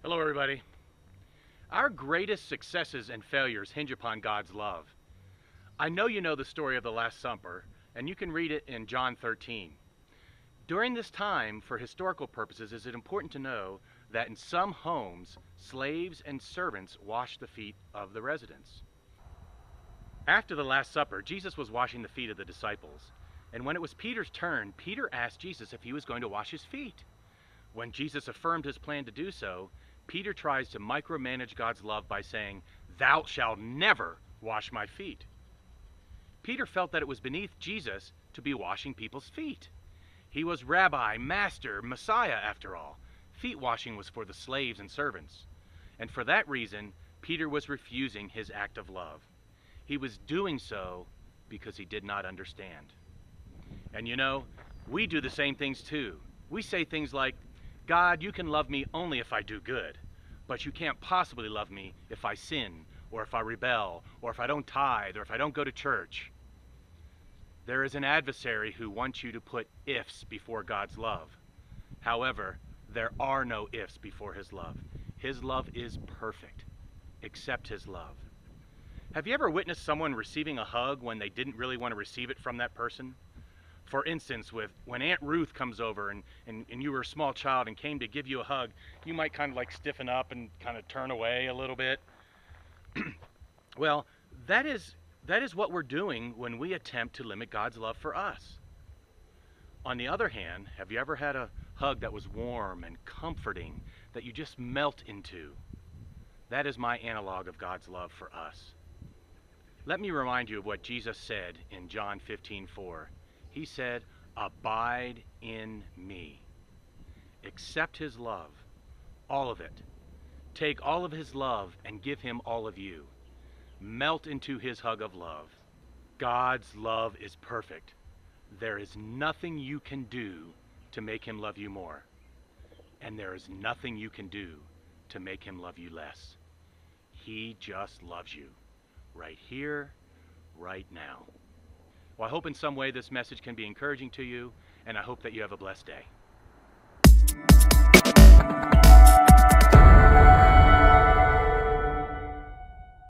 Hello, everybody. Our greatest successes and failures hinge upon God's love. I know you know the story of the Last Supper, and you can read it in John 13. During this time, for historical purposes, is it important to know that in some homes, slaves and servants washed the feet of the residents. After the Last Supper, Jesus was washing the feet of the disciples, and when it was Peter's turn, Peter asked Jesus if he was going to wash his feet. When Jesus affirmed his plan to do so, Peter tries to micromanage God's love by saying, "Thou shalt never wash my feet." Peter felt that it was beneath Jesus to be washing people's feet. He was Rabbi, Master, Messiah after all. Feet washing was for the slaves and servants. And for that reason, Peter was refusing his act of love. He was doing so because he did not understand. And you know, we do the same things too. We say things like, "God, you can love me only if I do good, but you can't possibly love me if I sin, or if I rebel, or if I don't tithe, or if I don't go to church." There is an adversary who wants you to put ifs before God's love. However, there are no ifs before his love. His love is perfect. Accept his love. Have you ever witnessed someone receiving a hug when they didn't really want to receive it from that person? For instance, when Aunt Ruth comes over and you were a small child and came to give you a hug, you might kind of like stiffen up and kind of turn away a little bit. Well, that is what we're doing when we attempt to limit God's love for us. On the other hand, have you ever had a hug that was warm and comforting that you just melt into? That is my analog of God's love for us. Let me remind you of what Jesus said in John 15:4. He said, "Abide in me." Accept his love, all of it. Take all of his love and give him all of you. Melt into his hug of love. God's love is perfect. There is nothing you can do to make him love you more. And there is nothing you can do to make him love you less. He just loves you. Right here, right now. Well, I hope in some way this message can be encouraging to you, and I hope that you have a blessed day.